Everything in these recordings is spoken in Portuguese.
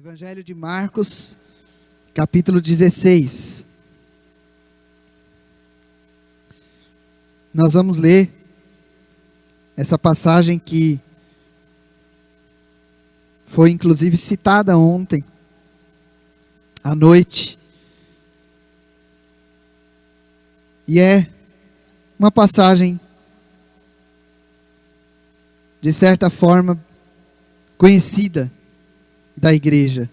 Evangelho de Marcos, capítulo 16. Nós vamos ler essa passagem que foi inclusive citada ontem à noite. E é uma passagem, de certa forma, conhecida da igreja.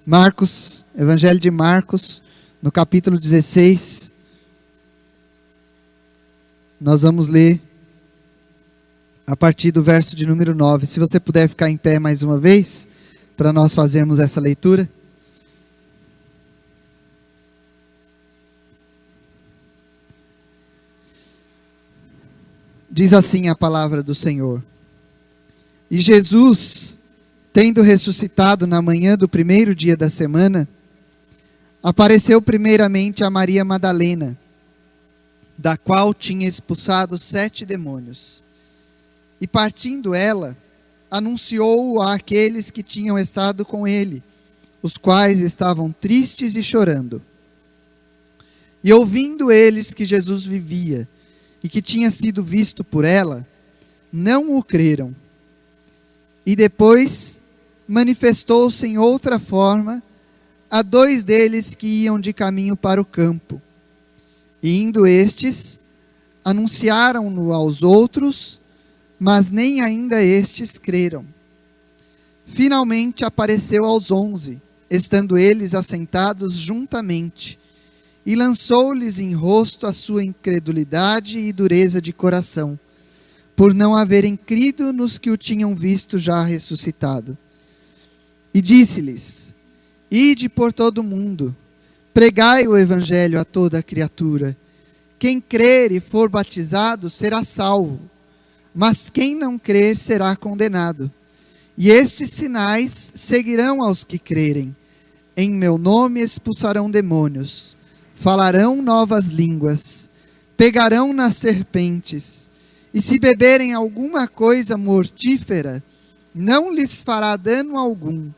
Marcos, Evangelho de Marcos, no capítulo 16, nós vamos ler a partir do verso de número 9. Se você puder ficar em pé mais uma vez, para nós fazermos essa leitura. Diz assim a palavra do Senhor: E Jesus, tendo ressuscitado na manhã do primeiro dia da semana, apareceu primeiramente a Maria Madalena, da qual tinha expulsado 7 demônios. E partindo ela, anunciou-o àqueles que tinham estado com ele, os quais estavam tristes e chorando. E ouvindo eles que Jesus vivia, e que tinha sido visto por ela, não o creram. E depois manifestou-se em outra forma a 2 deles que iam de caminho para o campo. E indo estes, anunciaram-no aos outros, mas nem ainda estes creram. Finalmente apareceu aos 11, estando eles assentados juntamente, e lançou-lhes em rosto a sua incredulidade e dureza de coração, por não haverem crido nos que o tinham visto já ressuscitado. E disse-lhes: Ide por todo o mundo, pregai o evangelho a toda a criatura. Quem crer e for batizado será salvo, mas quem não crer será condenado. E estes sinais seguirão aos que crerem. Em meu nome expulsarão demônios, falarão novas línguas, pegarão nas serpentes, e se beberem alguma coisa mortífera, não lhes fará dano algum.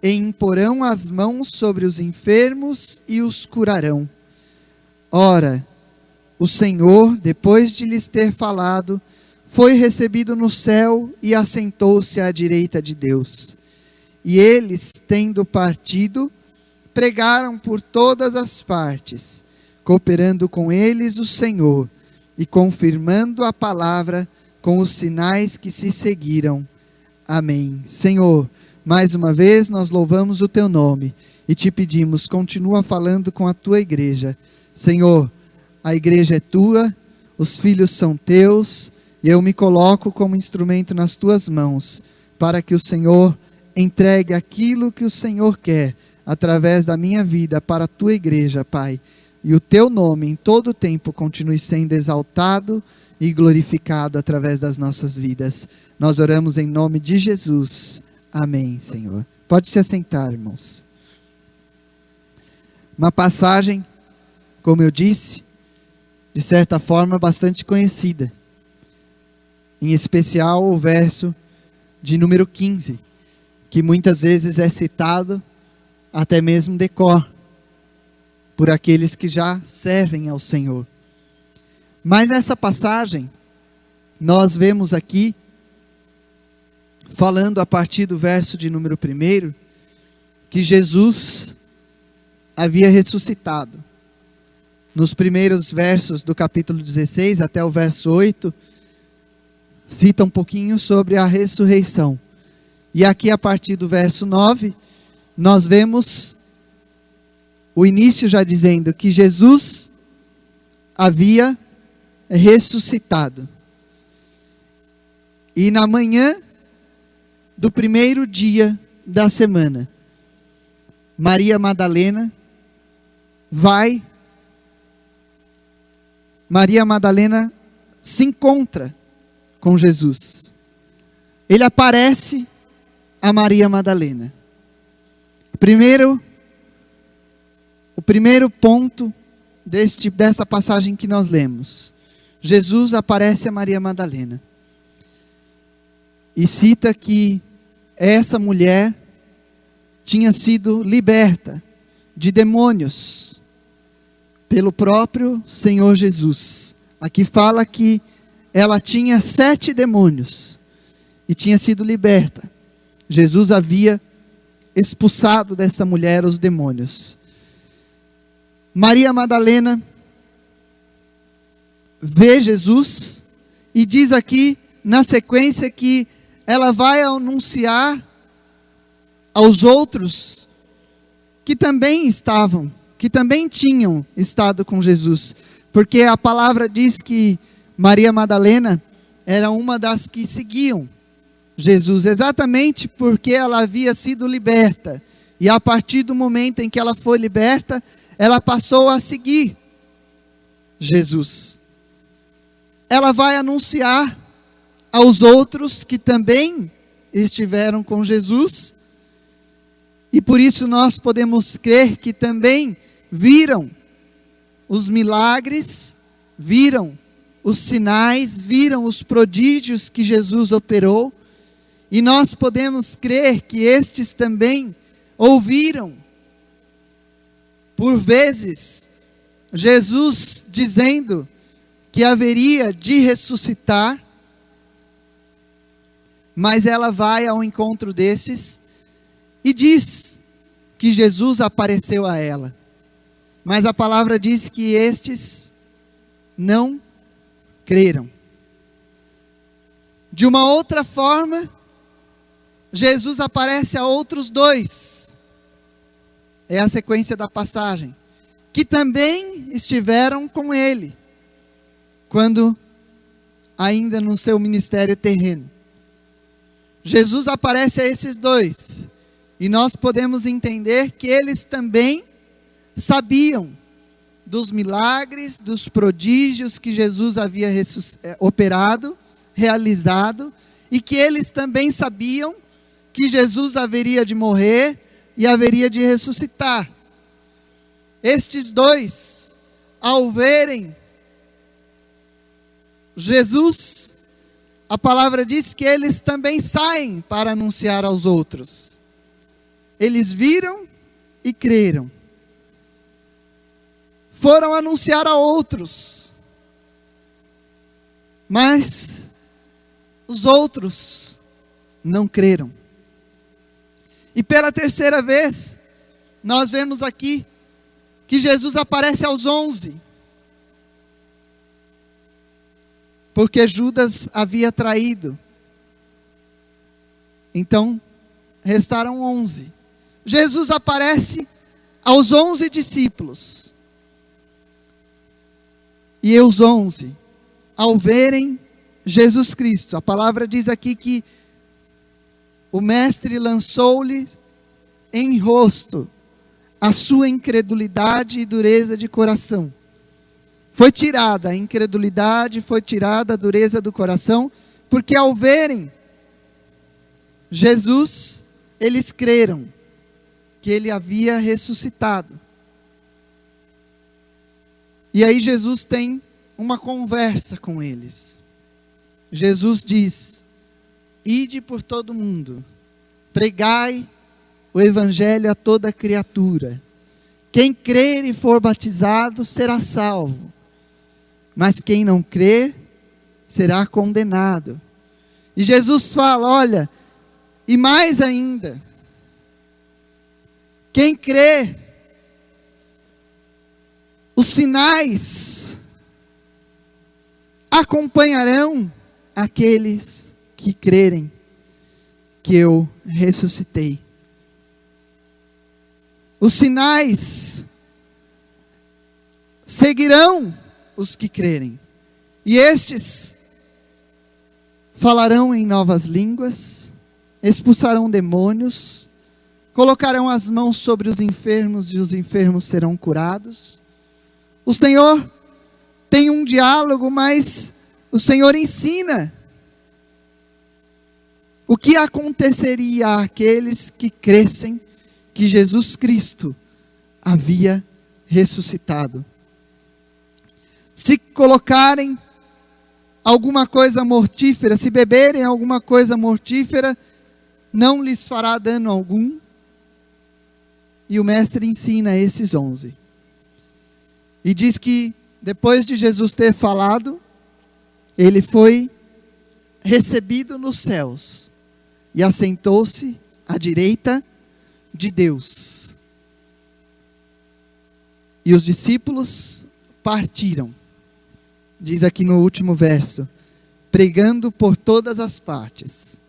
E imporão as mãos sobre os enfermos e os curarão. Ora, o Senhor, depois de lhes ter falado, foi recebido no céu e assentou-se à direita de Deus. E eles, tendo partido, pregaram por todas as partes, cooperando com eles o Senhor e confirmando a palavra com os sinais que se seguiram. Amém. Senhor, mais uma vez nós louvamos o teu nome e te pedimos, continua falando com a tua igreja. Senhor, a igreja é tua, os filhos são teus, e eu me coloco como instrumento nas tuas mãos, para que o Senhor entregue aquilo que o Senhor quer, através da minha vida, para a tua igreja, Pai. E o teu nome em todo o tempo continue sendo exaltado e glorificado através das nossas vidas. Nós oramos em nome de Jesus. Amém, Senhor. Pode se assentar, irmãos. Uma passagem, como eu disse, de certa forma bastante conhecida. Em especial o verso de número 15, que muitas vezes é citado até mesmo de cor, por aqueles que já servem ao Senhor. Mas nessa passagem, nós vemos aqui, falando a partir do verso de número 1, que Jesus havia ressuscitado. Nos primeiros versos do capítulo 16 até o verso 8, cita um pouquinho sobre a ressurreição. E aqui a partir do verso 9, nós vemos o início já dizendo que Jesus havia ressuscitado. E na manhã do primeiro dia da semana, Maria Madalena se encontra com Jesus. Ele aparece a Maria Madalena. O primeiro ponto dessa passagem que nós lemos. Jesus aparece a Maria Madalena. E cita que essa mulher tinha sido liberta de demônios pelo próprio Senhor Jesus. Aqui fala que ela tinha 7 demônios e tinha sido liberta. Jesus havia expulsado dessa mulher os demônios. Maria Madalena vê Jesus e diz aqui na sequência que ela vai anunciar aos outros que também tinham estado com Jesus. Porque a palavra diz que Maria Madalena era uma das que seguiam Jesus, exatamente porque ela havia sido liberta. E a partir do momento em que ela foi liberta, ela passou a seguir Jesus. Ela vai anunciar aos outros que também estiveram com Jesus. E por isso nós podemos crer que também viram os milagres, viram os sinais, viram os prodígios que Jesus operou. E nós podemos crer que estes também ouviram, por vezes, Jesus dizendo que haveria de ressuscitar, mas ela vai ao encontro desses e diz que Jesus apareceu a ela. Mas a palavra diz que estes não creram. De uma outra forma, Jesus aparece a outros 2. É a sequência da passagem. Que também estiveram com ele, quando ainda no seu ministério terreno. Jesus aparece a esses 2. E nós podemos entender que eles também sabiam dos milagres, dos prodígios que Jesus havia operado, realizado. E que eles também sabiam que Jesus haveria de morrer e haveria de ressuscitar. Estes 2, ao verem Jesus, a palavra diz que eles também saem para anunciar aos outros. Eles viram e creram. Foram anunciar a outros. Mas os outros não creram. E pela terceira vez, nós vemos aqui que Jesus aparece aos 11. Porque Judas havia traído. Então, restaram 11. Jesus aparece aos 11 discípulos. E os 11, ao verem Jesus Cristo, a palavra diz aqui que o mestre lançou-lhe em rosto a sua incredulidade e dureza de coração. Foi tirada a incredulidade, foi tirada a dureza do coração, porque ao verem Jesus, eles creram que ele havia ressuscitado. E aí Jesus tem uma conversa com eles. Jesus diz: ide por todo mundo, pregai o evangelho a toda criatura. Quem crer e for batizado será salvo, mas quem não crer será condenado. E Jesus fala: olha, e mais ainda, quem crê, os sinais acompanharão aqueles que crerem que eu ressuscitei. Os sinais seguirão os que crerem. E estes falarão em novas línguas, expulsarão demônios, colocarão as mãos sobre os enfermos e os enfermos serão curados. O Senhor tem um diálogo, mas o Senhor ensina o que aconteceria àqueles que crescem que Jesus Cristo havia ressuscitado. Se colocarem alguma coisa mortífera, se beberem alguma coisa mortífera, não lhes fará dano algum. e o mestre ensina esses 11. E diz que depois de Jesus ter falado, ele foi recebido nos céus e assentou-se à direita de Deus. E os discípulos partiram, diz aqui no último verso, pregando por todas as partes,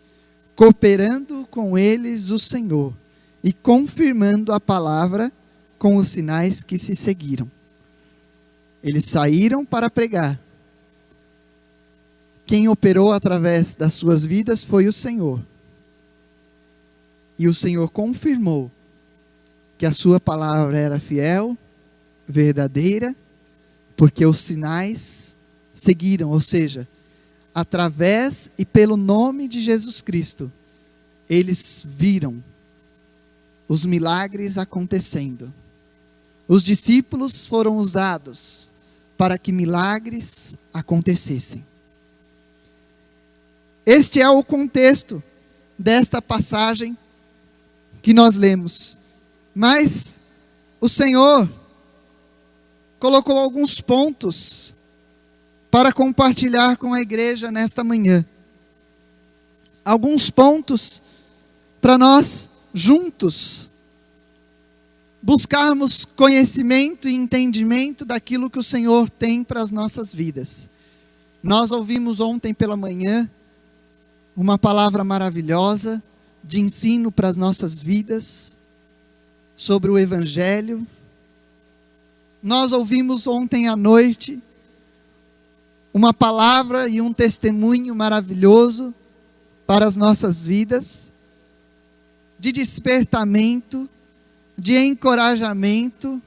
cooperando com eles o Senhor e confirmando a palavra com os sinais que se seguiram. Eles saíram para pregar. Quem operou através das suas vidas foi o Senhor. E o Senhor confirmou que a sua palavra era fiel, verdadeira, porque os sinais seguiram, ou seja, através e pelo nome de Jesus Cristo, eles viram os milagres acontecendo. Os discípulos foram usados para que milagres acontecessem. Este é o contexto desta passagem que nós lemos. Mas o Senhor colocou alguns pontos para compartilhar com a igreja nesta manhã. Alguns pontos para nós juntos buscarmos conhecimento e entendimento daquilo que o Senhor tem para as nossas vidas. Nós ouvimos ontem pela manhã uma palavra maravilhosa de ensino para as nossas vidas sobre o Evangelho. Nós ouvimos ontem à noite uma palavra e um testemunho maravilhoso para as nossas vidas, de despertamento, de encorajamento,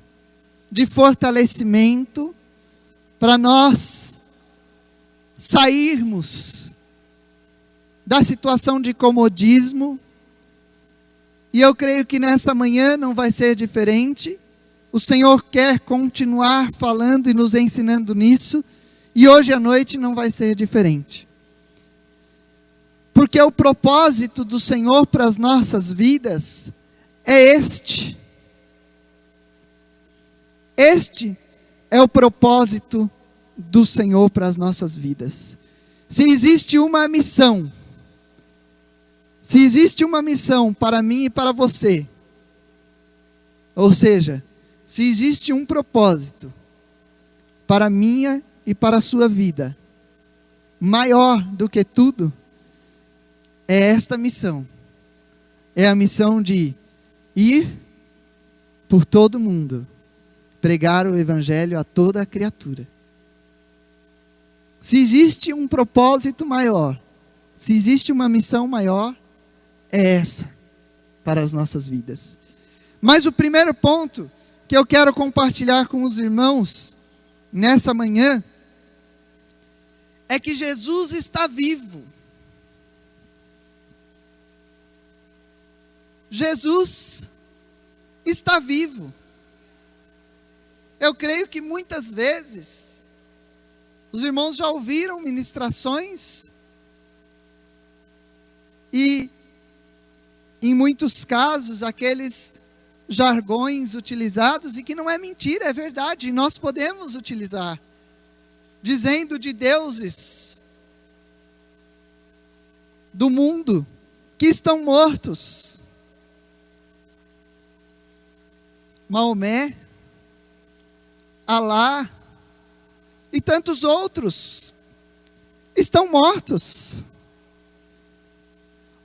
de fortalecimento, para nós sairmos da situação de comodismo. E eu creio que nessa manhã não vai ser diferente. O Senhor quer continuar falando e nos ensinando nisso, e hoje à noite não vai ser diferente. Porque o propósito do Senhor para as nossas vidas é este. Este é o propósito do Senhor para as nossas vidas. Se existe uma missão, para mim e para você, ou seja, se existe um propósito para a minha e para a sua vida, maior do que tudo, é esta missão. É a missão de ir por todo mundo, pregar o Evangelho a toda a criatura. Se existe um propósito maior, se existe uma missão maior, é essa para as nossas vidas. Mas o primeiro ponto que eu quero compartilhar com os irmãos nessa manhã é que Jesus está vivo. Jesus está vivo. Eu creio que muitas vezes os irmãos já ouviram ministrações e em muitos casos aqueles jargões utilizados, e que não é mentira, é verdade, e nós podemos utilizar, dizendo de deuses do mundo que estão mortos. Maomé, Alá e tantos outros estão mortos.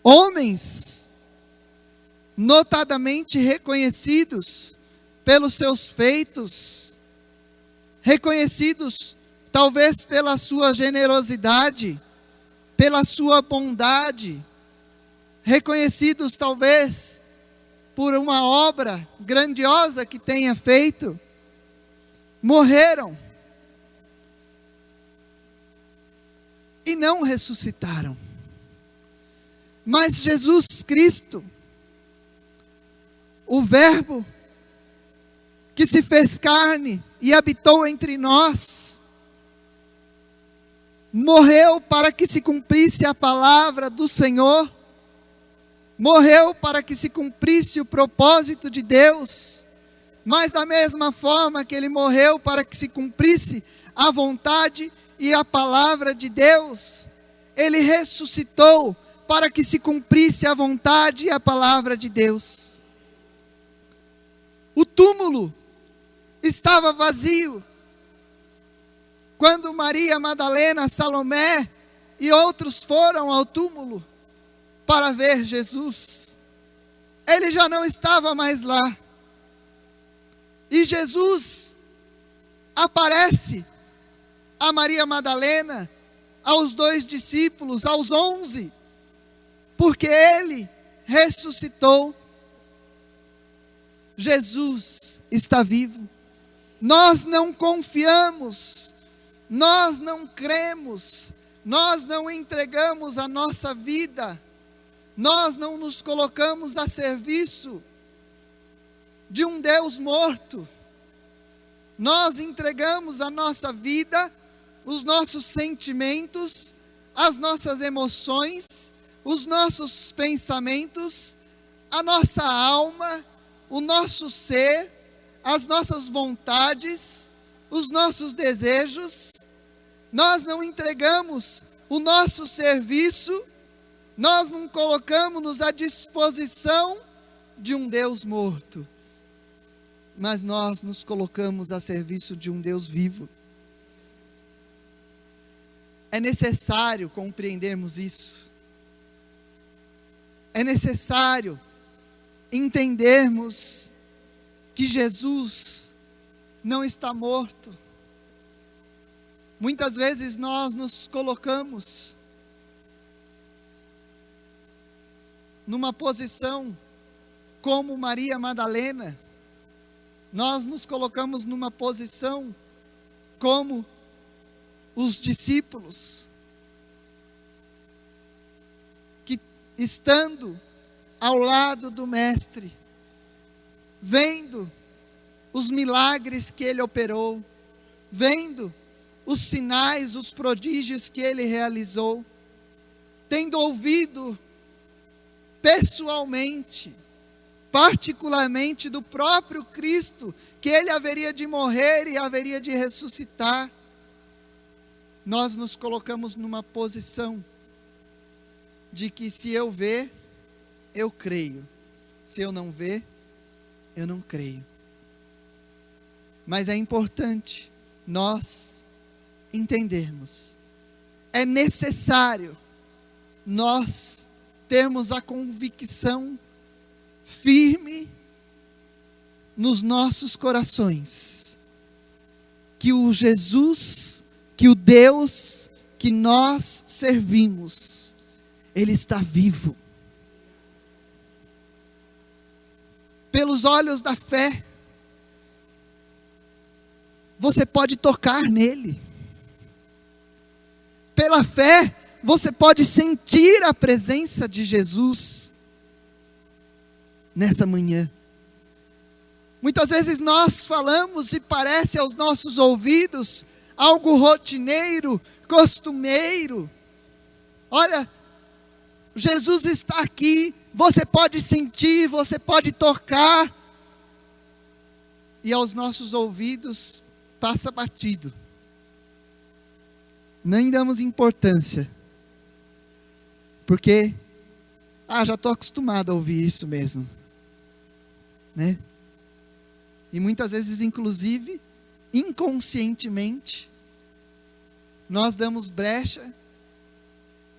Homens notadamente reconhecidos pelos seus feitos, reconhecidos talvez pela sua generosidade, pela sua bondade, reconhecidos talvez por uma obra grandiosa que tenha feito, morreram e não ressuscitaram. Mas Jesus Cristo, o Verbo que se fez carne e habitou entre nós, morreu para que se cumprisse a palavra do Senhor, morreu para que se cumprisse o propósito de Deus, mas da mesma forma que ele morreu para que se cumprisse a vontade e a palavra de Deus, ele ressuscitou para que se cumprisse a vontade e a palavra de Deus. O túmulo estava vazio quando Maria Madalena, Salomé e outros foram ao túmulo para ver Jesus. Ele já não estava mais lá. E Jesus aparece a Maria Madalena, aos 2 discípulos, aos 11, porque ele ressuscitou. Jesus está vivo. Nós não confiamos, nós não cremos, nós não entregamos a nossa vida, nós não nos colocamos a serviço de um Deus morto. Nós entregamos a nossa vida, os nossos sentimentos, as nossas emoções, os nossos pensamentos, a nossa alma, o nosso ser, as nossas vontades, os nossos desejos. Nós não entregamos o nosso serviço, nós não colocamos-nos à disposição de um Deus morto, mas nós nos colocamos a serviço de um Deus vivo. É necessário compreendermos isso. É necessário entendermos que Jesus não está morto. Muitas vezes nós nos colocamos numa posição como Maria Madalena, nós nos colocamos numa posição como os discípulos, que estando ao lado do Mestre, vendo os milagres que ele operou, vendo os sinais, os prodígios que ele realizou, tendo ouvido pessoalmente, particularmente do próprio Cristo, que ele haveria de morrer e haveria de ressuscitar, nós nos colocamos numa posição de que se eu ver, eu creio, se eu não ver, eu não creio. Mas é importante nós entendermos, é necessário nós termos a convicção firme nos nossos corações, que o Jesus, que o Deus que nós servimos, Ele está vivo. Pelos olhos da fé, você pode tocar nele. Pela fé, você pode sentir a presença de Jesus nessa manhã. Muitas vezes nós falamos e parece aos nossos ouvidos algo rotineiro, costumeiro. Olha, Jesus está aqui, você pode sentir, você pode tocar, e aos nossos ouvidos passa batido. Nem damos importância, porque, já estou acostumado a ouvir isso mesmo, né? E muitas vezes, inclusive, inconscientemente, nós damos brecha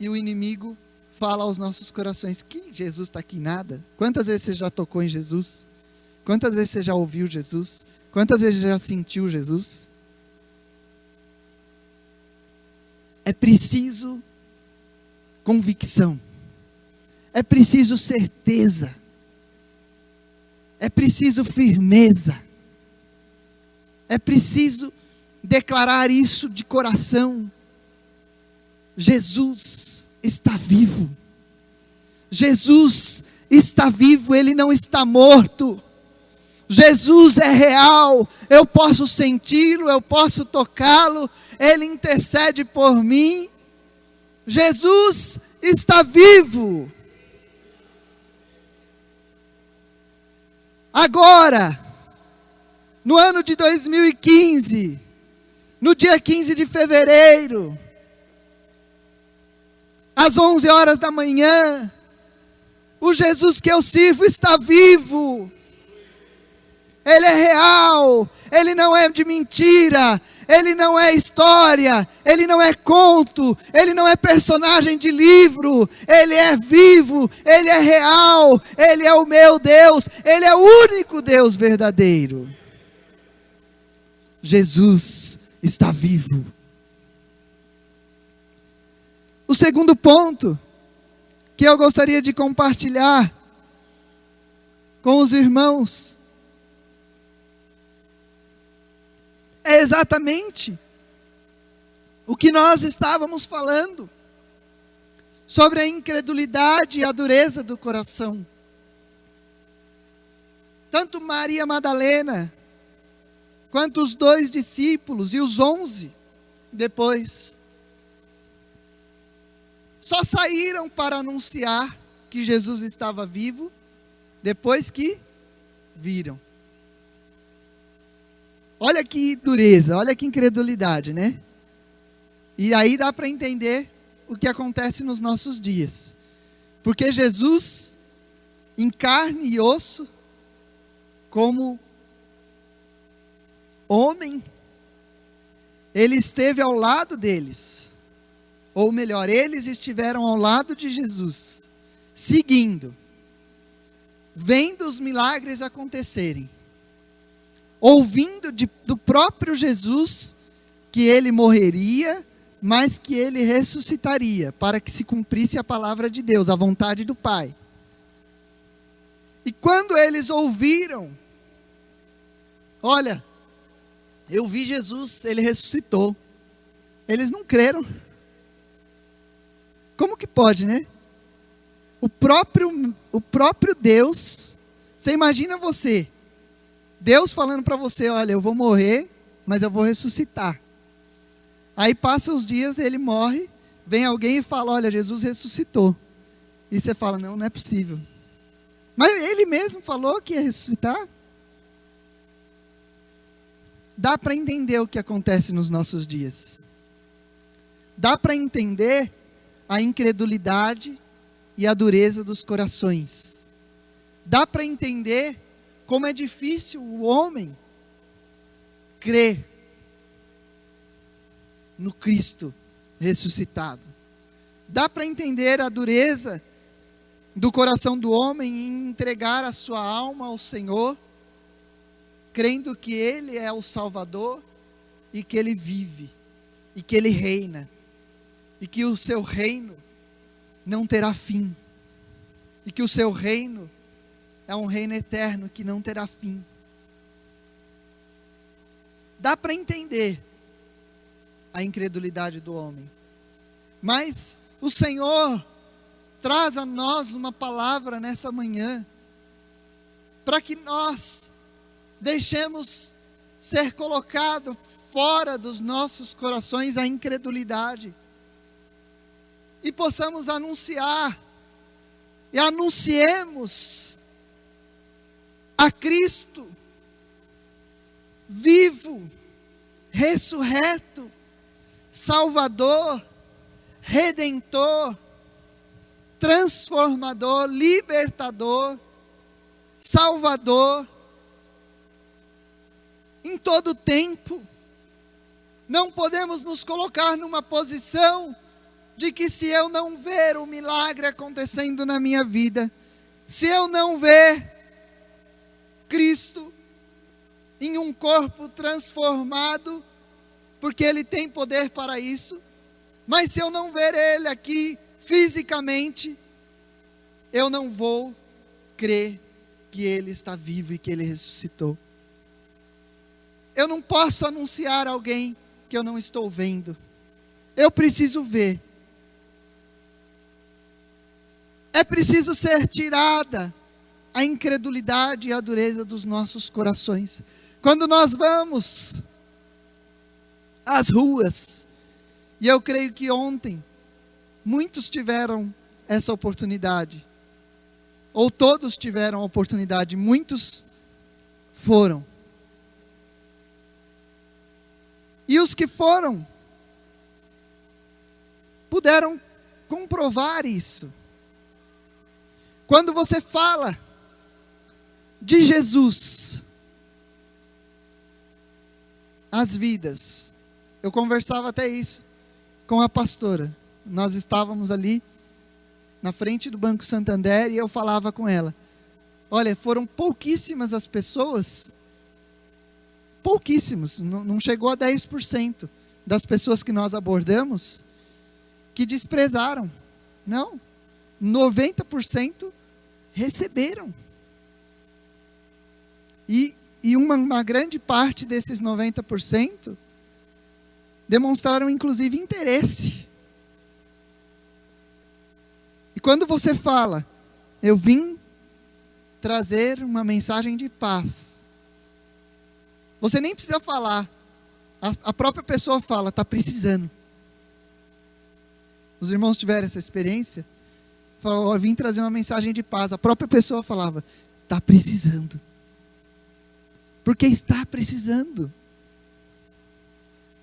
e o inimigo fala aos nossos corações: que Jesus está aqui nada? Quantas vezes você já tocou em Jesus? Quantas vezes você já ouviu Jesus? Quantas vezes você já sentiu Jesus? É preciso convicção, é preciso certeza, é preciso firmeza, é preciso declarar isso de coração. Jesus está vivo, Jesus está vivo, Ele não está morto. Jesus é real, eu posso senti-lo, eu posso tocá-lo, Ele intercede por mim. Jesus está vivo. Agora, no ano de 2015, no dia 15 de fevereiro, às 11 horas da manhã, o Jesus que eu sirvo está vivo. Ele é real, Ele não é de mentira, Ele não é história, Ele não é conto, Ele não é personagem de livro, Ele é vivo, Ele é real, Ele é o meu Deus, Ele é o único Deus verdadeiro. Jesus está vivo. O segundo ponto que eu gostaria de compartilhar com os irmãos é exatamente o que nós estávamos falando sobre a incredulidade e a dureza do coração. Tanto Maria Madalena, quanto os 2 discípulos e os 11 depois, só saíram para anunciar que Jesus estava vivo depois que viram. Olha que dureza, olha que incredulidade, né? E aí dá para entender o que acontece nos nossos dias. Porque Jesus, em carne e osso, como homem, Ele esteve ao lado deles. Ou melhor, eles estiveram ao lado de Jesus, seguindo, vendo os milagres acontecerem, ouvindo do próprio Jesus que Ele morreria, mas que Ele ressuscitaria, para que se cumprisse a palavra de Deus, a vontade do Pai. E quando eles ouviram, olha, eu vi Jesus, Ele ressuscitou. Eles não creram. Como que pode, né? O próprio Deus, você imagina você, Deus falando para você, olha, eu vou morrer, mas eu vou ressuscitar. Aí passa os dias, Ele morre, vem alguém e fala, olha, Jesus ressuscitou. E você fala, não é possível. Mas Ele mesmo falou que ia ressuscitar. Dá para entender o que acontece nos nossos dias. Dá para entender a incredulidade e a dureza dos corações. Dá para entender como é difícil o homem crer no Cristo ressuscitado. Dá para entender a dureza do coração do homem em entregar a sua alma ao Senhor, crendo que Ele é o Salvador e que Ele vive e que Ele reina. E que o seu reino não terá fim. E que o seu reino é um reino eterno que não terá fim. Dá para entender a incredulidade do homem. Mas o Senhor traz a nós uma palavra nessa manhã, para que nós deixemos ser colocado fora dos nossos corações a incredulidade. E possamos anunciar, e anunciemos a Cristo, vivo, ressurreto, Salvador, Redentor, Transformador, Libertador, Salvador, em todo tempo. Não podemos nos colocar numa posição de que se eu não ver o milagre acontecendo na minha vida, se eu não ver Cristo em um corpo transformado, porque Ele tem poder para isso, mas se eu não ver Ele aqui fisicamente, eu não vou crer que Ele está vivo e que Ele ressuscitou. Eu não posso anunciar a alguém que eu não estou vendo. Eu preciso ver. É preciso ser tirada a incredulidade e a dureza dos nossos corações. Quando nós vamos às ruas, e eu creio que ontem muitos tiveram essa oportunidade, ou todos tiveram a oportunidade, muitos foram. E os que foram puderam comprovar isso. Quando você fala de Jesus, as vidas. Eu conversava até isso com a pastora. Nós estávamos ali na frente do Banco Santander e eu falava com ela. Olha, foram pouquíssimas as pessoas, pouquíssimos, não chegou a 10% das pessoas que nós abordamos, que desprezaram. Não, 90% receberam. E uma grande parte desses 90% demonstraram inclusive interesse. E quando você fala, eu vim trazer uma mensagem de paz, você nem precisa falar, a própria pessoa fala, está precisando. Os irmãos tiveram essa experiência? Falaram, eu vim trazer uma mensagem de paz, a própria pessoa falava, está precisando. Porque está precisando.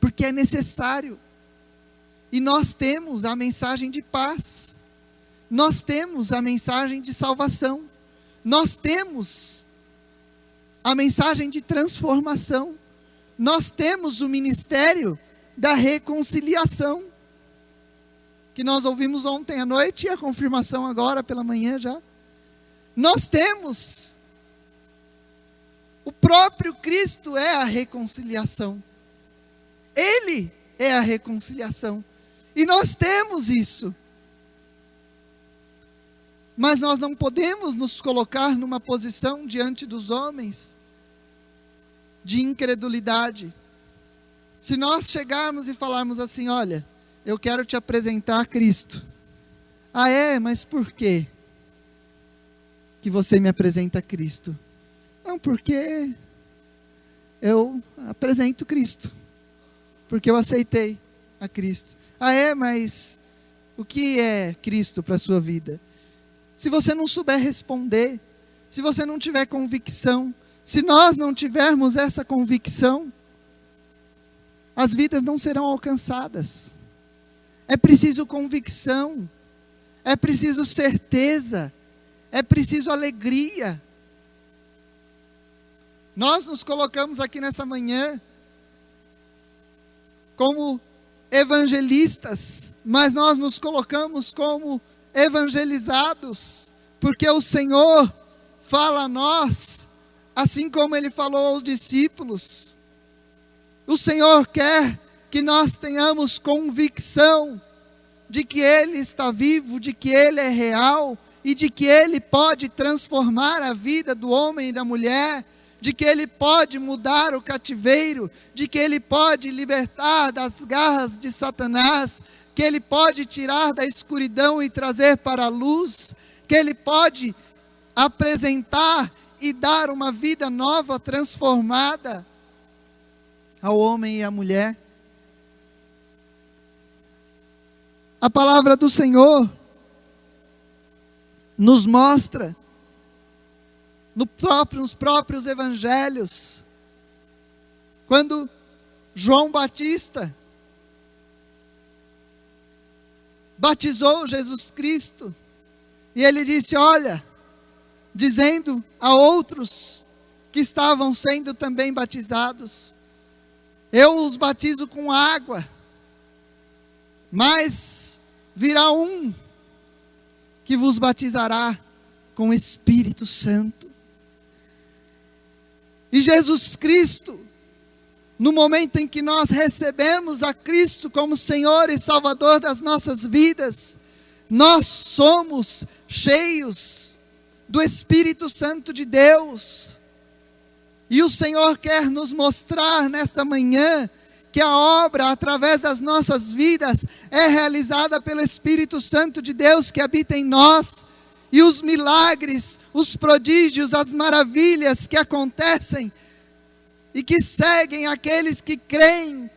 Porque é necessário. E nós temos a mensagem de paz. Nós temos a mensagem de salvação. Nós temos a mensagem de transformação. Nós temos o ministério da reconciliação. Que nós ouvimos ontem à noite e a confirmação agora pela manhã já. Nós temos. O próprio Cristo é a reconciliação. Ele é a reconciliação. E nós temos isso. Mas nós não podemos nos colocar numa posição diante dos homens de incredulidade. Se nós chegarmos e falarmos assim, olha, eu quero te apresentar Cristo. Ah, é? Mas por quê que você me apresenta Cristo? Não, porque eu apresento Cristo. Porque eu aceitei a Cristo. Ah, é? Mas o que é Cristo para a sua vida? Se você não souber responder, se você não tiver convicção, se nós não tivermos essa convicção, as vidas não serão alcançadas. É preciso convicção, é preciso certeza, é preciso alegria. Nós nos colocamos aqui nessa manhã como evangelistas, mas nós nos colocamos como evangelizados, porque o Senhor fala a nós, assim como Ele falou aos discípulos. O Senhor quer que nós tenhamos convicção de que Ele está vivo, de que Ele é real, e de que Ele pode transformar a vida do homem e da mulher, de que Ele pode mudar o cativeiro, de que Ele pode libertar das garras de Satanás, que Ele pode tirar da escuridão e trazer para a luz, que Ele pode apresentar e dar uma vida nova, transformada ao homem e à mulher. A palavra do Senhor nos mostra nos próprios evangelhos, quando João Batista batizou Jesus Cristo, e ele disse, olha, dizendo a outros que estavam sendo também batizados, eu os batizo com água, mas virá um que vos batizará com o Espírito Santo. E Jesus Cristo, no momento em que nós recebemos a Cristo como Senhor e Salvador das nossas vidas, nós somos cheios do Espírito Santo de Deus. E o Senhor quer nos mostrar nesta manhã que a obra através das nossas vidas é realizada pelo Espírito Santo de Deus que habita em nós. E os milagres, os prodígios, as maravilhas que acontecem e que seguem aqueles que creem,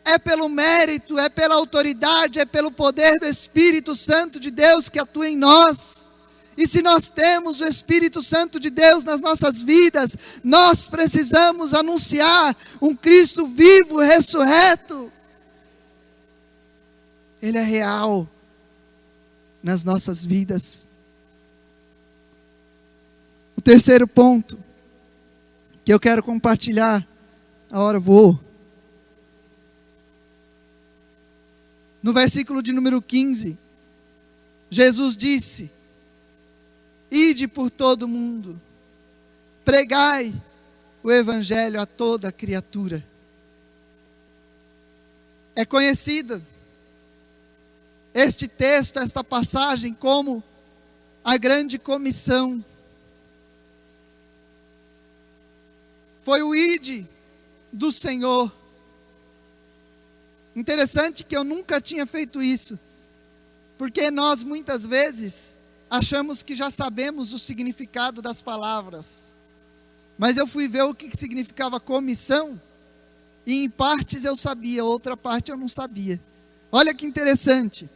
é pelo mérito, é pela autoridade, é pelo poder do Espírito Santo de Deus que atua em nós. E se nós temos o Espírito Santo de Deus nas nossas vidas, nós precisamos anunciar um Cristo vivo, ressurreto. Ele é real nas nossas vidas. O terceiro ponto que eu quero compartilhar, a hora voou. No versículo de número 15, Jesus disse: ide por todo o mundo, pregai o evangelho a toda criatura. É conhecido este texto, esta passagem, como a grande comissão. Foi o ide do Senhor. Interessante que eu nunca tinha feito isso, porque nós muitas vezes achamos que já sabemos o significado das palavras, mas eu fui ver o que significava comissão, e em partes eu sabia, outra parte eu não sabia. Olha que interessante,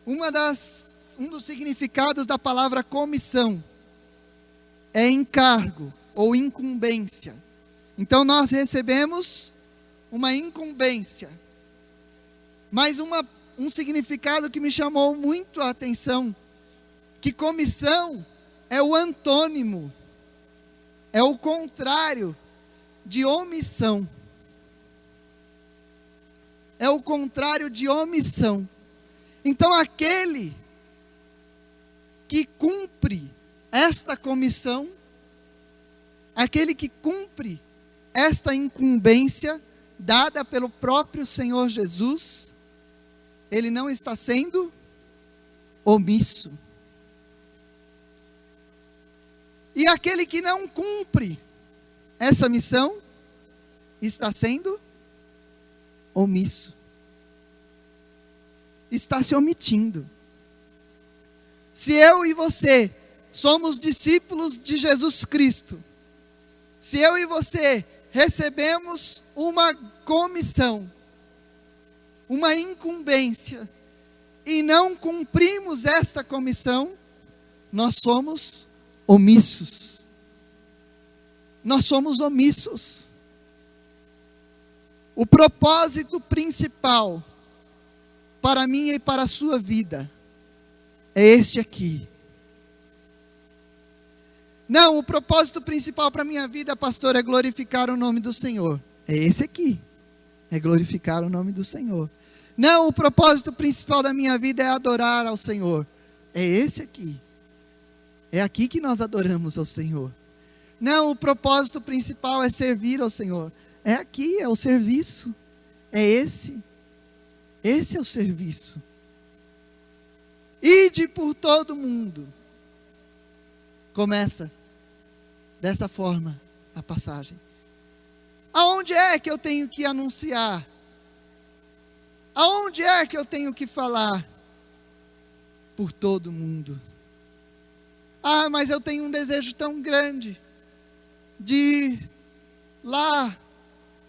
um dos significados da palavra comissão é encargo ou incumbência. Então nós recebemos uma incumbência, mas um significado que me chamou muito a atenção, que comissão é o antônimo, é o contrário de omissão. É o contrário de omissão. Então aquele que cumpre esta comissão, aquele que cumpre esta incumbência dada pelo próprio Senhor Jesus, ele não está sendo omisso. E aquele que não cumpre essa missão, está sendo omisso. Está se omitindo. Se eu e você somos discípulos de Jesus Cristo, se eu e você recebemos uma comissão, uma incumbência, e não cumprimos esta comissão, nós somos omissos. Nós somos omissos. O propósito principal para a minha e para a sua vida é este aqui. Não, o propósito principal para a minha vida, pastor, é glorificar o nome do Senhor. É esse aqui. É glorificar o nome do Senhor. Não, o propósito principal da minha vida é adorar ao Senhor. É esse aqui. É aqui que nós adoramos ao Senhor. Não, o propósito principal é servir ao Senhor. É aqui, é o serviço. É esse. Esse é o serviço. Ide por todo mundo. Começa dessa forma a passagem. Aonde é que eu tenho que anunciar? Aonde é que eu tenho que falar? Por todo mundo. Ah, mas eu tenho um desejo tão grande de ir lá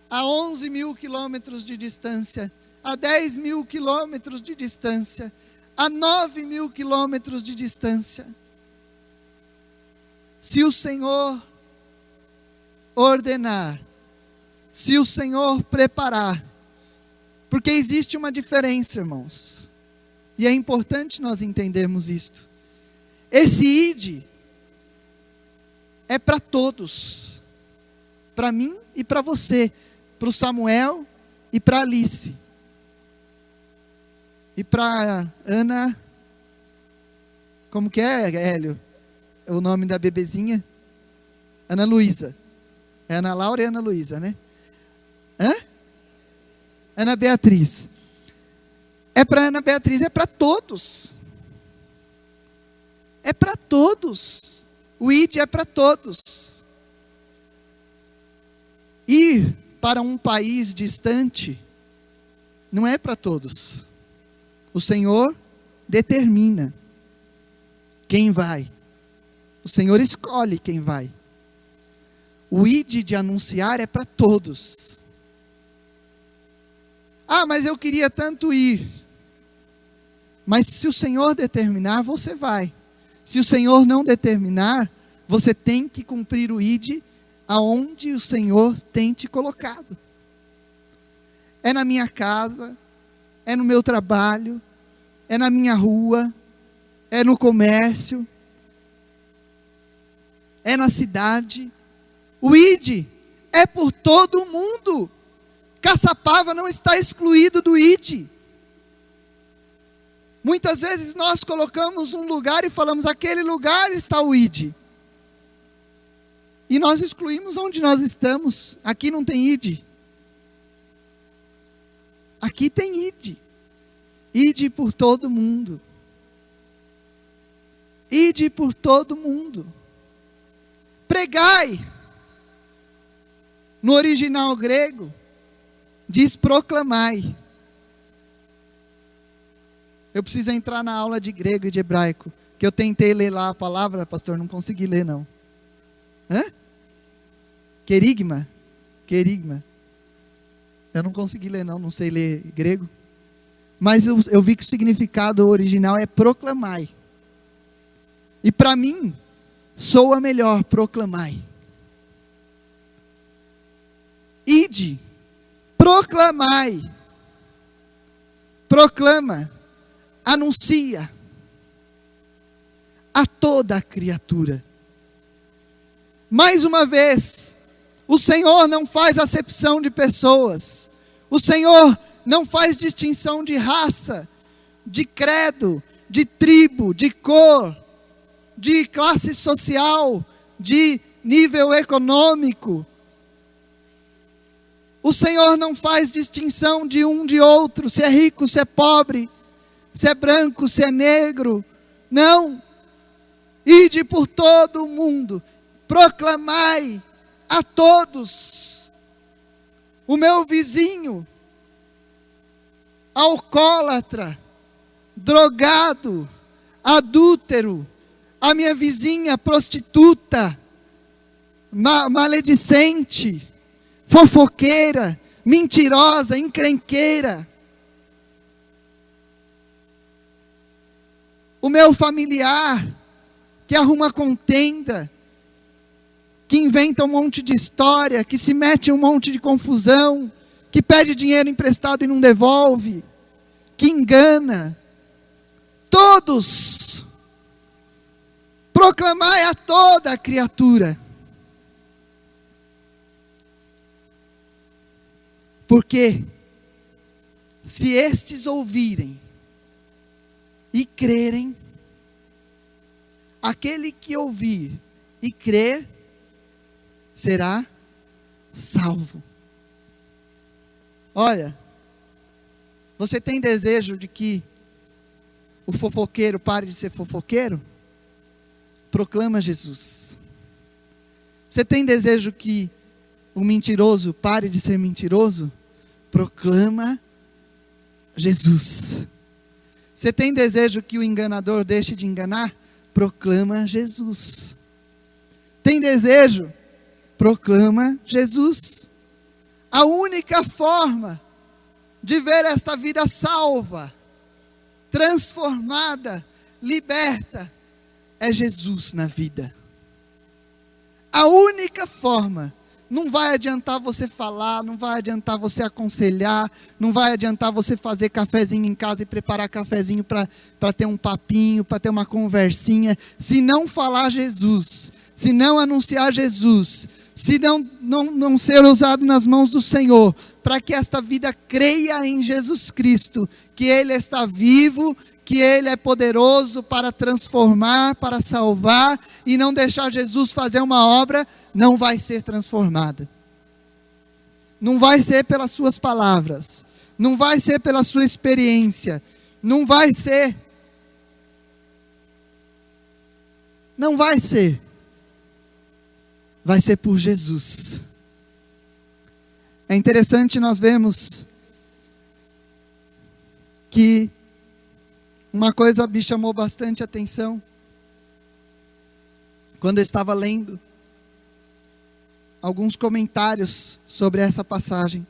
a 11 mil quilômetros de distância, a 10 mil quilômetros de distância, a 9 mil quilômetros de distância. Se o Senhor ordenar, se o Senhor preparar, porque existe uma diferença, irmãos, e é importante nós entendermos isto. Esse ide é para todos, para mim e para você, para o Samuel e para a Alice, e para Ana, como que é, Hélio? É o nome da bebezinha? Ana Luísa. É Ana Laura e Ana Luísa, né? Hã? Ana Beatriz. É para Ana Beatriz, é para todos. É para todos. O ide é para todos. Ir para um país distante não é para todos. O Senhor determina quem vai. O Senhor escolhe quem vai. O ide de anunciar é para todos. Ah, mas eu queria tanto ir. Mas se o Senhor determinar, você vai. Se o Senhor não determinar, você tem que cumprir o ide aonde o Senhor tem te colocado. É na minha casa, é no meu trabalho, é na minha rua, é no comércio, é na cidade. O ide é por todo o mundo. Caçapava não está excluído do ide. Muitas vezes nós colocamos um lugar e falamos, aquele lugar está o ide. E nós excluímos onde nós estamos. Aqui não tem ide. Aqui tem ide. Ide por todo mundo. Ide por todo mundo. Pregai. No original grego, diz proclamai. Eu preciso entrar na aula de grego e de hebraico, que eu tentei ler lá a palavra, pastor, não consegui ler não. Hã? Querigma? Querigma. Eu não consegui ler não sei ler grego. Mas eu vi que o significado original é proclamai. E para mim, soa melhor proclamai. Ide, proclamai. Proclama, anuncia a toda a criatura. Mais uma vez, o Senhor não faz acepção de pessoas. O Senhor não faz distinção de raça, de credo, de tribo, de cor, de classe social, de nível econômico. O Senhor não faz distinção de um de outro, se é rico, se é pobre, se é branco, se é negro. Não. Ide por todo o mundo, proclamai a todos. O meu vizinho, alcoólatra, drogado, adúltero, a minha vizinha prostituta, maledicente, fofoqueira, mentirosa, encrenqueira. O meu familiar, que arruma contenda, que inventa um monte de história, que se mete em um monte de confusão, que pede dinheiro emprestado e não devolve, que engana. Todos, proclamai a toda a criatura. Porque se estes ouvirem e crerem, aquele que ouvir e crer será salvo. Olha, você tem desejo de que o fofoqueiro pare de ser fofoqueiro? Proclama Jesus. Você tem desejo que o mentiroso pare de ser mentiroso? Proclama Jesus. Você tem desejo que o enganador deixe de enganar? Proclama Jesus. Tem desejo? Proclama Jesus. A única forma de ver esta vida salva, transformada, liberta, é Jesus na vida. A única forma. Não vai adiantar você falar, não vai adiantar você aconselhar, não vai adiantar você fazer cafezinho em casa e preparar cafezinho para ter um papinho, para ter uma conversinha, se não falar Jesus, se não anunciar Jesus, se não ser usado nas mãos do Senhor, para que esta vida creia em Jesus Cristo, que Ele está vivo, que Ele é poderoso para transformar, para salvar, e não deixar Jesus fazer uma obra, não vai ser transformada. Não vai ser pelas suas palavras, não vai ser pela sua experiência, não vai ser. Não vai ser. Vai ser por Jesus. É interessante nós vemos que uma coisa me chamou bastante atenção quando eu estava lendo alguns comentários sobre essa passagem,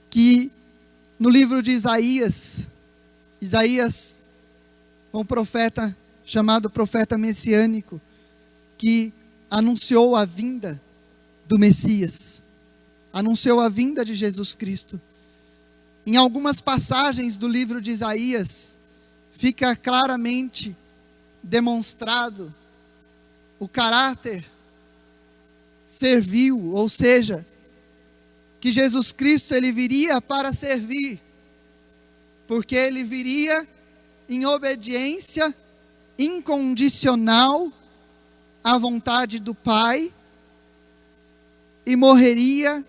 que no livro de Isaías, um profeta chamado profeta messiânico, que anunciou a vinda do Messias, anunciou a vinda de Jesus Cristo. Em algumas passagens do livro de Isaías, fica claramente demonstrado o caráter servil, ou seja, que Jesus Cristo ele viria para servir, porque ele viria em obediência incondicional à vontade do Pai e morreria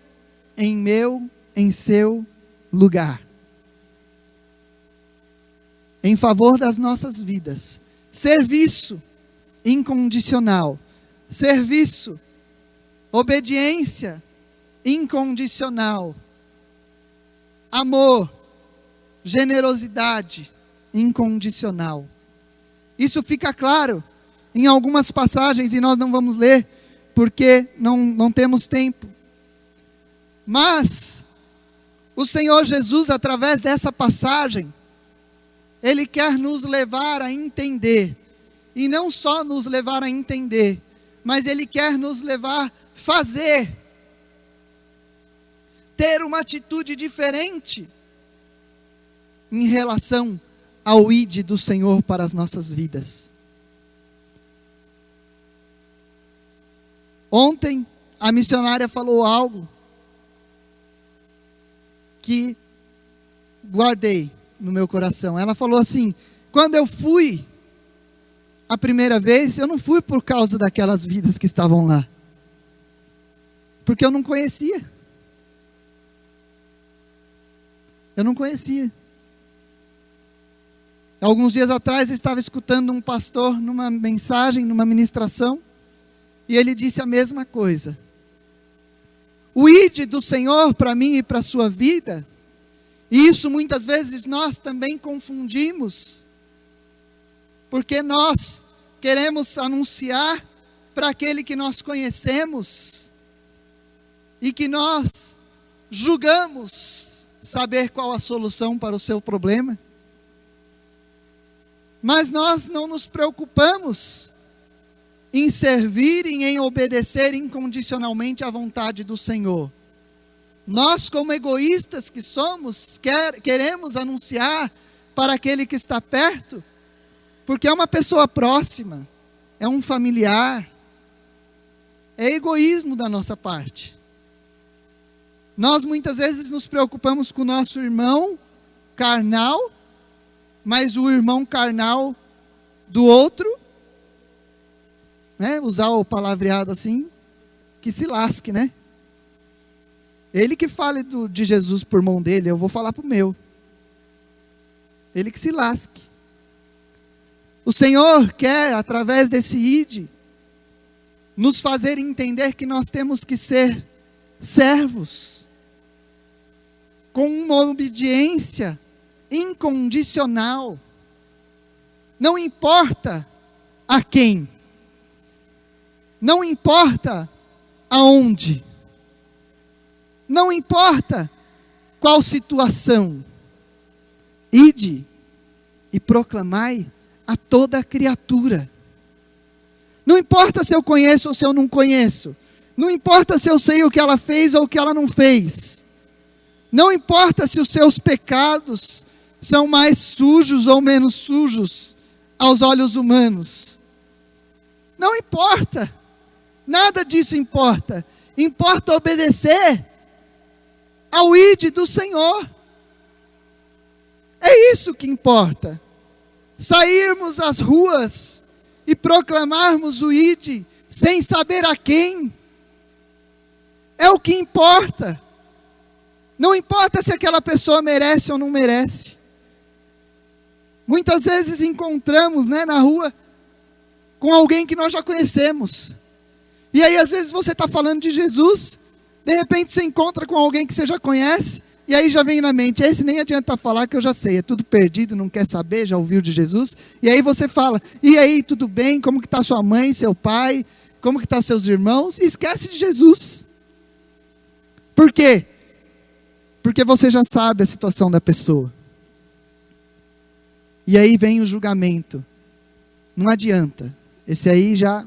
em seu lugar, em favor das nossas vidas. Serviço incondicional, serviço, obediência incondicional, amor, generosidade incondicional. Isso fica claro em algumas passagens e nós não vamos ler porque não temos tempo. Mas o Senhor Jesus, através dessa passagem, Ele quer nos levar a entender, e não só nos levar a entender, mas Ele quer nos levar a fazer, ter uma atitude diferente em relação ao ID do Senhor para as nossas vidas. Ontem, a missionária falou algo que guardei no meu coração. Ela falou assim: quando eu fui a primeira vez, eu não fui por causa daquelas vidas que estavam lá, porque eu não conhecia. Eu não conhecia. Alguns dias atrás eu estava escutando um pastor numa mensagem, numa ministração, e ele disse a mesma coisa. O ID do Senhor para mim e para a sua vida, e isso muitas vezes nós também confundimos, porque nós queremos anunciar para aquele que nós conhecemos, e que nós julgamos saber qual a solução para o seu problema, mas nós não nos preocupamos em servir e em obedecer incondicionalmente à vontade do Senhor. Nós, como egoístas que somos, queremos anunciar para aquele que está perto, porque é uma pessoa próxima, é um familiar, é egoísmo da nossa parte. Nós muitas vezes nos preocupamos com o nosso irmão carnal, mas o irmão carnal do outro, né, usar o palavreado assim, que se lasque, né? Ele que fale de Jesus por mão dele, eu vou falar para o meu. Ele que se lasque. O Senhor quer, através desse ID, nos fazer entender que nós temos que ser servos, com uma obediência incondicional. Não importa a quem, não importa aonde, não importa qual situação, ide e proclamai a toda criatura. Não importa se eu conheço ou se eu não conheço, não importa se eu sei o que ela fez ou o que ela não fez, não importa se os seus pecados são mais sujos ou menos sujos aos olhos humanos, não importa, nada disso importa. Importa obedecer ao ID do Senhor. É isso que importa. Sairmos às ruas e proclamarmos o ID sem saber a quem, é o que importa. Não importa se aquela pessoa merece ou não merece. Muitas vezes encontramos, na rua com alguém que nós já conhecemos. E aí às vezes você está falando de Jesus, de repente você encontra com alguém que você já conhece, e aí já vem na mente, esse nem adianta falar que eu já sei, é tudo perdido, não quer saber, já ouviu de Jesus. E aí você fala, e aí, tudo bem? Como que está sua mãe, seu pai? Como que estão seus irmãos? E esquece de Jesus. Por quê? Porque você já sabe a situação da pessoa. E aí vem o julgamento. Não adianta. Esse aí já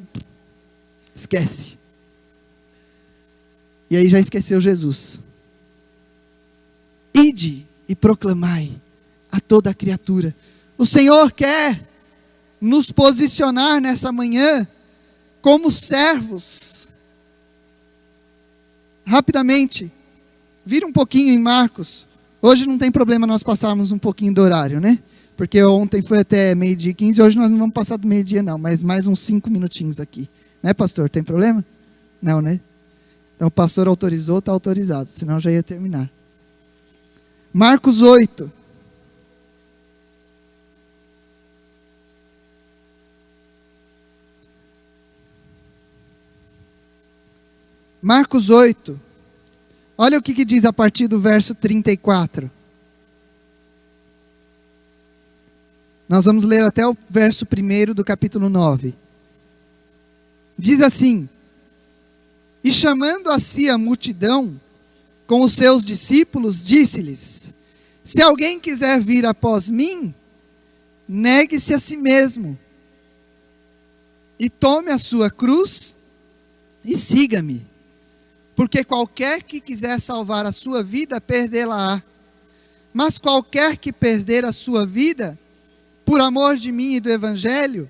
esquece. E aí já esqueceu Jesus. Ide e proclamai a toda a criatura. O Senhor quer nos posicionar nessa manhã como servos. Rapidamente, vira um pouquinho em Marcos. Hoje não tem problema nós passarmos um pouquinho do horário, né? Porque ontem foi até 12:15, hoje nós não vamos passar do meio-dia não, mas mais uns 5 minutinhos aqui. Né, pastor? Tem problema? Não, né? Então o pastor autorizou, está autorizado, senão já ia terminar. Marcos 8. Marcos 8. Olha o que diz a partir do verso 34. Nós vamos ler até o verso 1 do capítulo 9. Diz assim: E chamando a si a multidão, com os seus discípulos, disse-lhes: Se alguém quiser vir após mim, negue-se a si mesmo, e tome a sua cruz, e siga-me. Porque qualquer que quiser salvar a sua vida, perdê-la-á. Mas qualquer que perder a sua vida, por amor de mim e do Evangelho,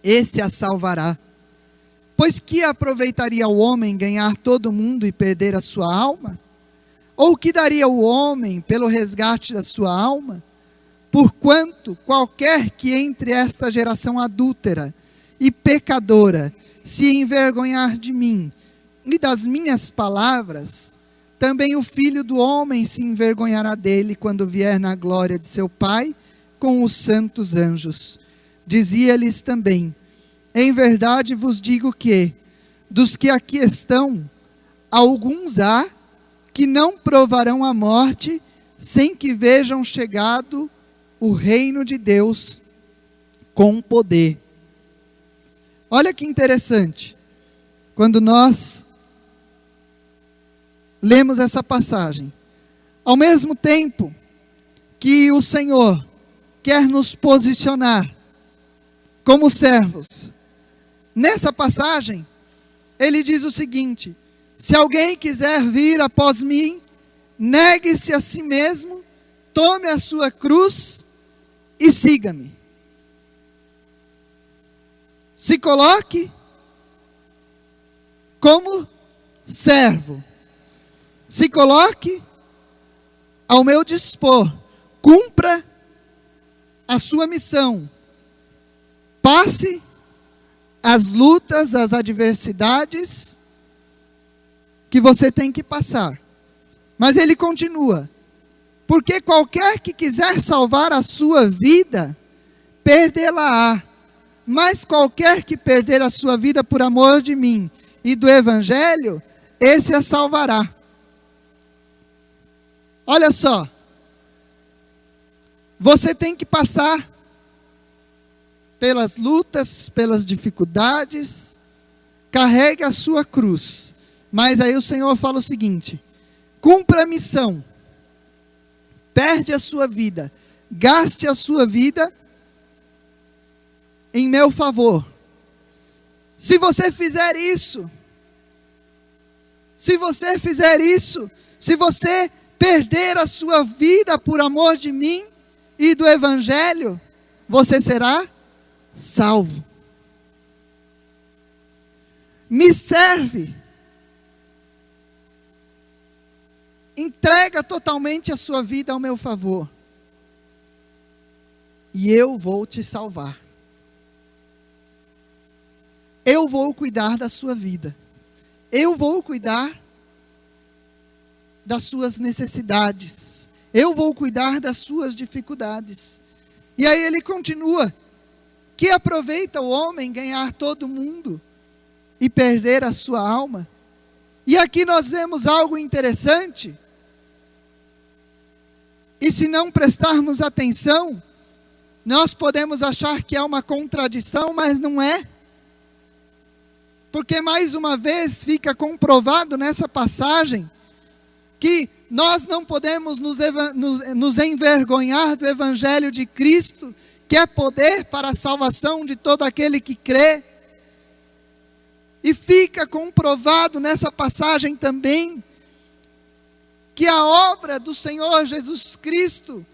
esse a salvará. Pois que aproveitaria o homem ganhar todo o mundo e perder a sua alma? Ou que daria o homem pelo resgate da sua alma? Porquanto qualquer que entre esta geração adúltera e pecadora se envergonhar de mim e das minhas palavras, também o Filho do Homem se envergonhará dele quando vier na glória de seu Pai com os santos anjos. Dizia-lhes também: Em verdade vos digo que, dos que aqui estão, alguns há que não provarão a morte, sem que vejam chegado o reino de Deus com poder. Olha que interessante, quando nós lemos essa passagem. Ao mesmo tempo que o Senhor quer nos posicionar como servos, nessa passagem, ele diz o seguinte: se alguém quiser vir após mim, negue-se a si mesmo, tome a sua cruz e siga-me. Se coloque como servo. Se coloque ao meu dispor. Cumpra a sua missão. Passe as lutas, as adversidades que você tem que passar. Mas ele continua: porque qualquer que quiser salvar a sua vida, perdê-la-á. Mas qualquer que perder a sua vida por amor de mim e do Evangelho, esse a salvará. Olha só, você tem que passar pelas lutas, pelas dificuldades, carregue a sua cruz. Mas aí o Senhor fala o seguinte: cumpra a missão, perde a sua vida, gaste a sua vida em meu favor. Se você fizer isso, se você perder a sua vida por amor de mim e do Evangelho, você será salvo. Me serve. Entrega totalmente a sua vida ao meu favor. E eu vou te salvar. Eu vou cuidar da sua vida. Eu vou cuidar das suas necessidades. Eu vou cuidar das suas dificuldades. E aí ele continua: que aproveita o homem ganhar todo mundo e perder a sua alma? E aqui nós vemos algo interessante. E se não prestarmos atenção, nós podemos achar que é uma contradição, mas não é. Porque mais uma vez fica comprovado nessa passagem que nós não podemos nos envergonhar do Evangelho de Cristo, que é poder para a salvação de todo aquele que crê. E fica comprovado nessa passagem também, que a obra do Senhor Jesus Cristo,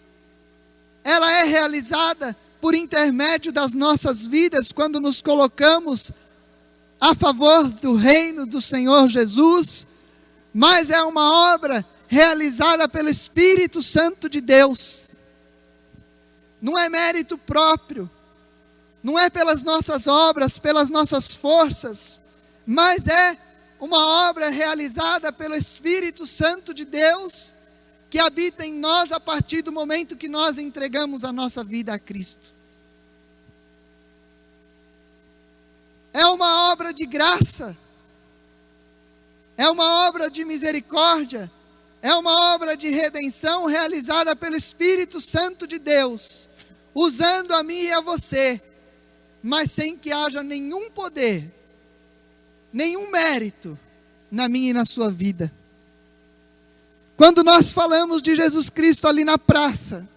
ela é realizada por intermédio das nossas vidas, quando nos colocamos a favor do reino do Senhor Jesus, mas é uma obra realizada pelo Espírito Santo de Deus. Não é mérito próprio, não é pelas nossas obras, pelas nossas forças, mas é uma obra realizada pelo Espírito Santo de Deus, que habita em nós a partir do momento que nós entregamos a nossa vida a Cristo. É uma obra de graça, é uma obra de misericórdia, é uma obra de redenção realizada pelo Espírito Santo de Deus, usando a mim e a você, mas sem que haja nenhum poder, nenhum mérito na minha e na sua vida. Quando nós falamos de Jesus Cristo ali na praça,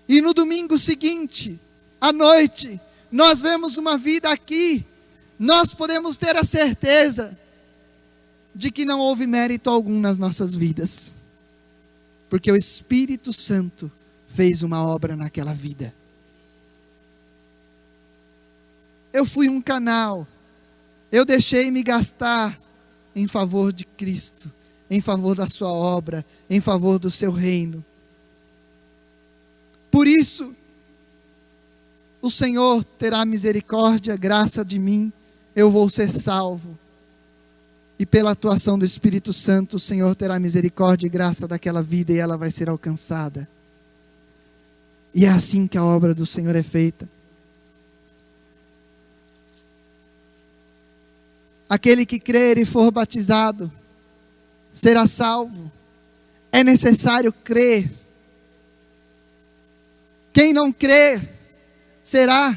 e no domingo seguinte, à noite, nós vemos uma vida aqui, nós podemos ter a certeza de que não houve mérito algum nas nossas vidas, porque o Espírito Santo fez uma obra naquela vida. Eu fui um canal, eu deixei me gastar em favor de Cristo, em favor da sua obra, em favor do seu reino. Por isso, o Senhor terá misericórdia, graça de mim, eu vou ser salvo. E pela atuação do Espírito Santo, o Senhor terá misericórdia e graça daquela vida, e ela vai ser alcançada. E é assim que a obra do Senhor é feita. Aquele que crer e for batizado será salvo. É necessário crer. Quem não crer será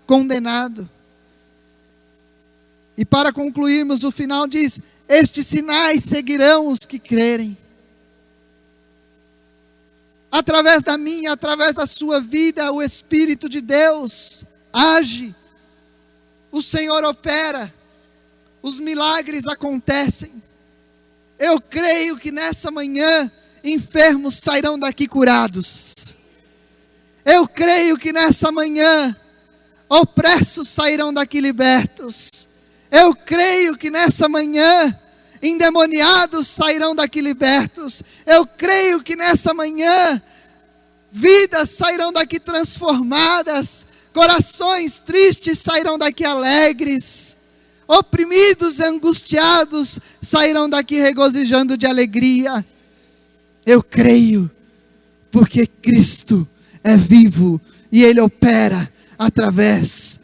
condenado. E para concluirmos, o final diz: estes sinais seguirão os que crerem. Através da minha, através da sua vida, o Espírito de Deus age. O Senhor opera. Os milagres acontecem. Eu creio que nessa manhã, enfermos sairão daqui curados. Eu creio que nessa manhã, opressos sairão daqui libertos. Eu creio que nessa manhã, endemoniados sairão daqui libertos. Eu creio que nessa manhã, vidas sairão daqui transformadas. Corações tristes sairão daqui alegres. Oprimidos e angustiados sairão daqui regozijando de alegria. Eu creio, porque Cristo é vivo e Ele opera através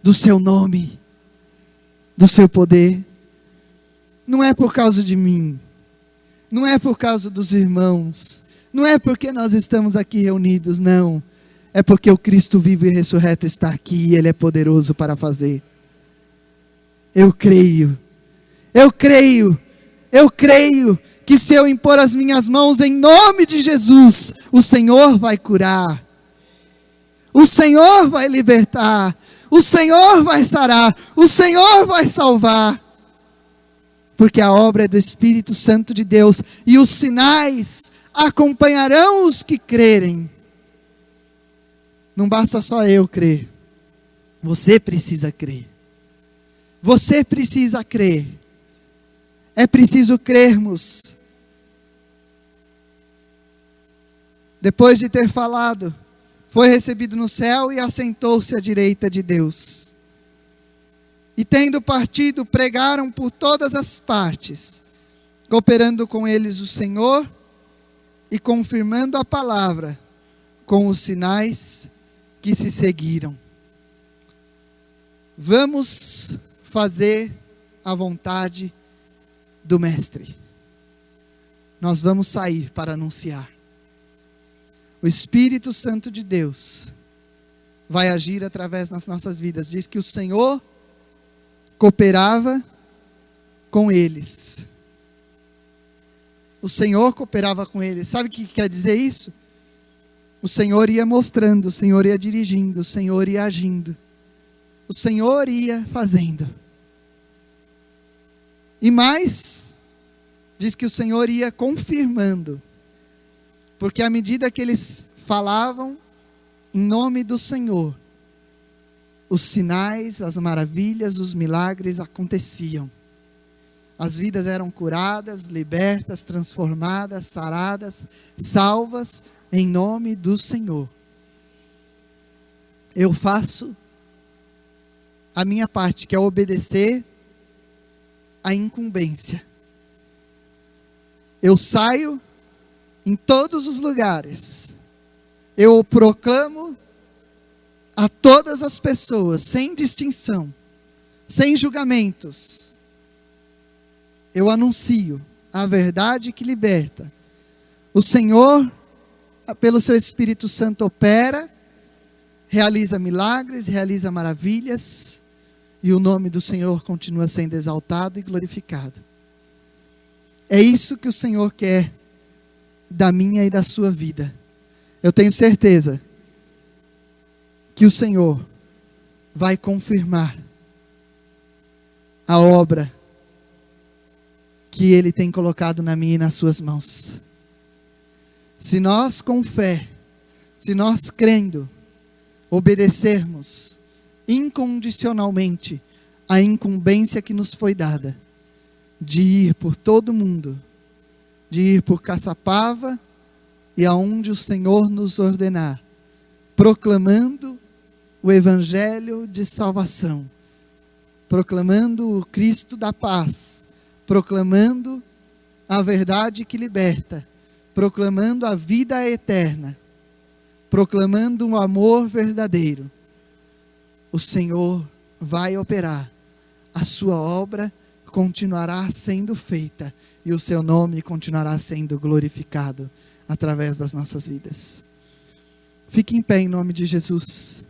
do seu nome, do seu poder. Não é por causa de mim, não é por causa dos irmãos, não é porque nós estamos aqui reunidos, não. É porque o Cristo vivo e ressurreto está aqui e Ele é poderoso para fazer. Eu creio que se eu impor as minhas mãos em nome de Jesus, o Senhor vai curar, o Senhor vai libertar, o Senhor vai sarar, o Senhor vai salvar, porque a obra é do Espírito Santo de Deus, e os sinais acompanharão os que crerem. Não basta só eu crer, você precisa crer. Você precisa crer. É preciso crermos. Depois de ter falado, foi recebido no céu e assentou-se à direita de Deus. E tendo partido, pregaram por todas as partes, cooperando com eles o Senhor e confirmando a palavra com os sinais que se seguiram. Vamos fazer a vontade do Mestre. Nós vamos sair para anunciar. O Espírito Santo de Deus vai agir através das nossas vidas. Diz que o Senhor cooperava com eles. O Senhor cooperava com eles. Sabe o que quer dizer isso? O Senhor ia mostrando, o Senhor ia dirigindo, o Senhor ia agindo. O Senhor ia fazendo. E mais, diz que o Senhor ia confirmando. Porque à medida que eles falavam em nome do Senhor, os sinais, as maravilhas, os milagres aconteciam. As vidas eram curadas, libertas, transformadas, saradas, salvas, em nome do Senhor. Eu faço a minha parte, que é obedecer a incumbência. Eu saio em todos os lugares. Eu proclamo a todas as pessoas, sem distinção, sem julgamentos. Eu anuncio a verdade que liberta. O Senhor, pelo seu Espírito Santo, opera, realiza milagres, realiza maravilhas, e o nome do Senhor continua sendo exaltado e glorificado. É isso que o Senhor quer da minha e da sua vida. Eu tenho certeza que o Senhor vai confirmar a obra que Ele tem colocado na minha e nas suas mãos. Se nós com fé, se nós crendo, obedecermos incondicionalmente a incumbência que nos foi dada, de ir por todo mundo, de ir por Caçapava e aonde o Senhor nos ordenar, proclamando o Evangelho de salvação, proclamando o Cristo da paz, proclamando a verdade que liberta, proclamando a vida eterna, proclamando um amor verdadeiro, o Senhor vai operar, a sua obra continuará sendo feita e o seu nome continuará sendo glorificado através das nossas vidas. Fique em pé em nome de Jesus.